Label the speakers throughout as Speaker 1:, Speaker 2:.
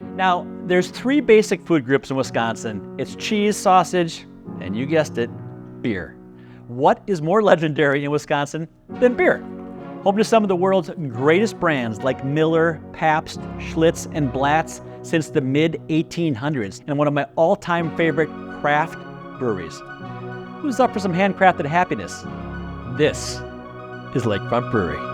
Speaker 1: Now, there's 3 basic food groups in Wisconsin. It's cheese, sausage, and you guessed it, beer. What is more legendary in Wisconsin than beer? Home to some of the world's greatest brands like Miller, Pabst, Schlitz, and Blatz since the mid-1800s, and one of my all-time favorite craft breweries. Who's up for some handcrafted happiness? This is Lakefront Brewery.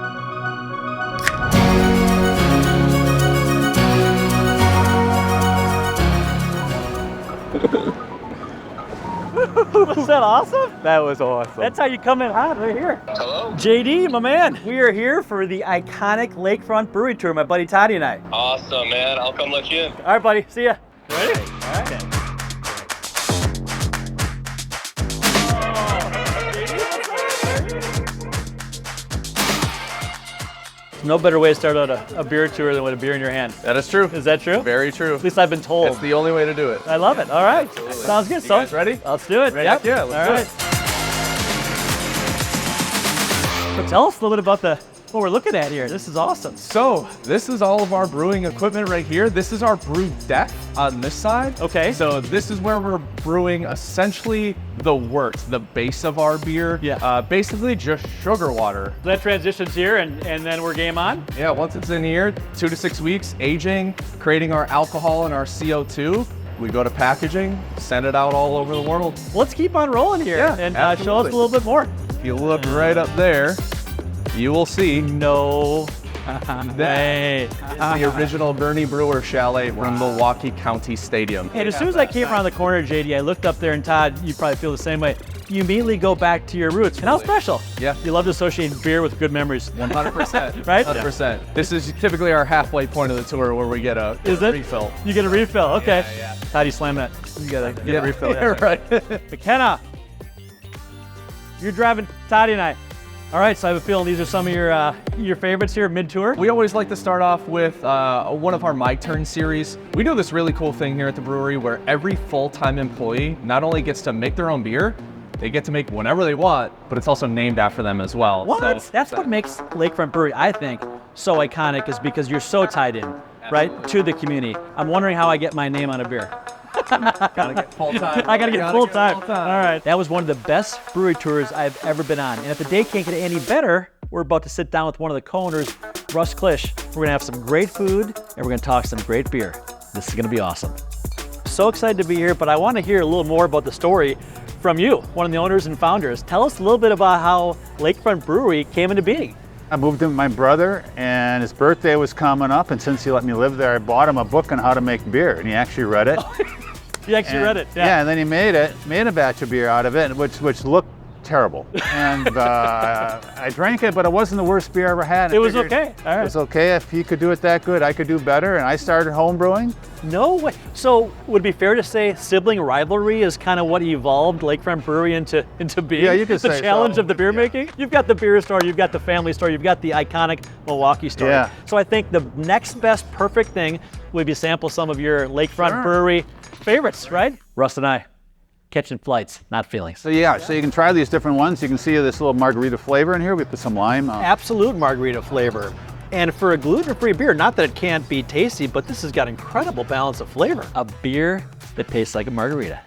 Speaker 1: Was that awesome?
Speaker 2: That was awesome.
Speaker 1: That's how you come in hot right here.
Speaker 3: Hello?
Speaker 1: JD, my man, we are here for the iconic Lakefront Brewery tour, my buddy Toddy and I.
Speaker 3: Awesome, man. I'll come let you in.
Speaker 1: All right, buddy. See ya. Ready? All right. Okay. No better way to start out a beer tour than with a beer in your hand.
Speaker 2: That is true.
Speaker 1: Is that true?
Speaker 2: Very true.
Speaker 1: At least I've been told.
Speaker 2: It's the only way to do it.
Speaker 1: I love it. All right.
Speaker 2: Absolutely.
Speaker 1: Sounds good.
Speaker 2: You guys ready?
Speaker 1: Let's do it.
Speaker 2: Ready?
Speaker 1: Yep.
Speaker 2: Yeah, let's do
Speaker 1: So tell us a little bit about what we're looking at here. This is awesome.
Speaker 2: So this is all of our brewing equipment right here. This is our brew deck on this side.
Speaker 1: Okay.
Speaker 2: So this is where we're brewing essentially the wort, the base of our beer.
Speaker 1: Yeah.
Speaker 2: Basically just sugar water.
Speaker 1: That transitions here and then we're game on?
Speaker 2: Yeah, once it's in here, 2 to 6 weeks, aging, creating our alcohol and our CO2. We go to packaging, send it out all over the world.
Speaker 1: Let's keep on rolling here and show us a
Speaker 2: absolutely.
Speaker 1: little bit more.
Speaker 2: If you look right up there, you will see
Speaker 1: No
Speaker 2: that
Speaker 1: way.
Speaker 2: is the original Bernie Brewer Chalet from Milwaukee County Stadium.
Speaker 1: And as soon as I came around the corner, JD, I looked up there, and Todd, you probably feel the same way. You immediately go back to your roots. And how special.
Speaker 2: Yeah.
Speaker 1: You love to associate beer with good memories.
Speaker 2: 100%.
Speaker 1: Right?
Speaker 2: 100%. This is typically our halfway point of the tour where we get a refill.
Speaker 1: You get a refill, okay.
Speaker 2: Yeah.
Speaker 1: Todd, you slam that. You gotta get a refill.
Speaker 2: Yeah, right.
Speaker 1: McKenna, you're driving Toddy and I. All right, so I have a feeling these are some of your favorites here mid-tour.
Speaker 2: We always like to start off with one of our My Turn series. We do this really cool thing here at the brewery where every full-time employee not only gets to make their own beer, they get to make whenever they want, but it's also named after them as well.
Speaker 1: What?
Speaker 2: So,
Speaker 1: That's what makes Lakefront Brewery, I think, so iconic, is because you're so tied in, right, to the community. I'm wondering how I get my name on a beer.
Speaker 2: Gotta get full time.
Speaker 1: I gotta get full time. All right. That was one of the best brewery tours I've ever been on. And if the day can't get any better, we're about to sit down with one of the co-owners, Russ Klisch. We're gonna have some great food and we're gonna talk some great beer. This is gonna be awesome. So excited to be here, but I want to hear a little more about the story from you, one of the owners and founders. Tell us a little bit about how Lakefront Brewery came into being.
Speaker 4: I moved in with my brother, and his birthday was coming up, and since he let me live there, I bought him a book on how to make beer, and he actually read it.
Speaker 1: You actually read it,
Speaker 4: yeah. And then he made a batch of beer out of it, which looked terrible. And I drank it, but it wasn't the worst beer I ever had.
Speaker 1: It was okay. All right.
Speaker 4: It was okay. If he could do it that good, I could do better, and I started home brewing.
Speaker 1: No way. So would it be fair to say sibling rivalry is kind of what evolved Lakefront Brewery into being?
Speaker 4: Yeah, you could
Speaker 1: the
Speaker 4: say
Speaker 1: challenge
Speaker 4: so.
Speaker 1: of the beer making? You've got the beer store, you've got the family store, you've got the iconic Milwaukee store.
Speaker 4: Yeah.
Speaker 1: So I think the next best perfect thing would be sample some of your Lakefront Brewery favorites, right? Russ and I, catching flights, not feelings.
Speaker 4: So yeah, so you can try these different ones. You can see this little margarita flavor in here. We put some lime.
Speaker 1: Absolute margarita flavor. And for a gluten-free beer, not that it can't be tasty, but this has got incredible balance of flavor. A beer that tastes like a margarita.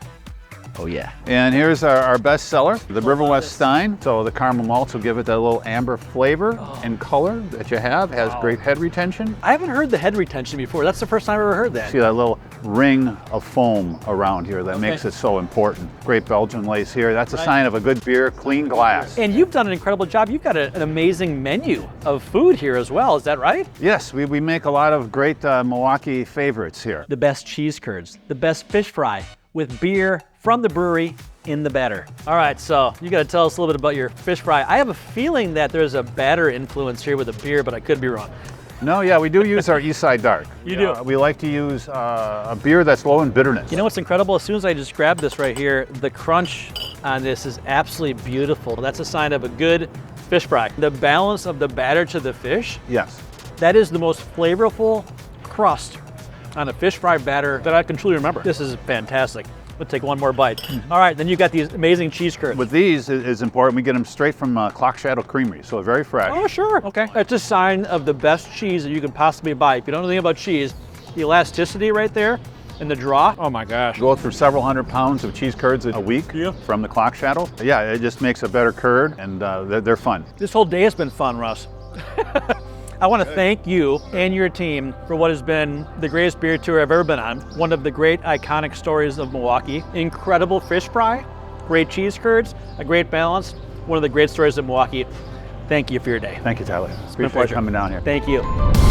Speaker 1: Oh yeah.
Speaker 4: And here's our best seller, the River West Stein. So the caramel malts will give it that little amber flavor and color that you have. It has great head retention.
Speaker 1: I haven't heard the head retention before. That's the first time I've ever heard that.
Speaker 4: See that little ring of foam around here that makes it so important. Great Belgian lace here. That's a sign of a good beer, clean glass.
Speaker 1: And you've done an incredible job. You've got an amazing menu of food here as well. Is that right?
Speaker 4: Yes, we make a lot of great Milwaukee favorites here.
Speaker 1: The best cheese curds, the best fish fry with beer from the brewery in the batter. All right, so you got to tell us a little bit about your fish fry. I have a feeling that there's a batter influence here with a beer, but I could be wrong.
Speaker 4: No, yeah, we do use our East Side Dark.
Speaker 1: You do?
Speaker 4: We like to use a beer that's low in bitterness.
Speaker 1: You know what's incredible? As soon as I just grabbed this right here, the crunch on this is absolutely beautiful. That's a sign of a good fish fry. The balance of the batter to the fish,
Speaker 4: Yes.
Speaker 1: that is the most flavorful crust on a fish fry batter that I can truly remember. This is fantastic. We'll take one more bite. All right, then you got these amazing cheese curds.
Speaker 4: With these is important. We get them straight from Clock Shadow Creamery, so very fresh.
Speaker 1: Oh, sure. Okay. It's a sign of the best cheese that you can possibly buy. If you don't know anything about cheese, The elasticity right there and the draw. Oh my gosh.
Speaker 4: Go through several hundred pounds of cheese curds a week from the clock shadow. Yeah, it just makes a better curd, and they're fun.
Speaker 1: This whole day has been fun, Russ. I want to thank you and your team for what has been the greatest beer tour I've ever been on. One of the great iconic stories of Milwaukee. Incredible fish fry, great cheese curds, a great balance. One of the great stories of Milwaukee. Thank you for your day.
Speaker 4: Thank you, Tyler.
Speaker 1: been a
Speaker 4: Appreciate
Speaker 1: pleasure.
Speaker 4: you coming down here.
Speaker 1: Thank you.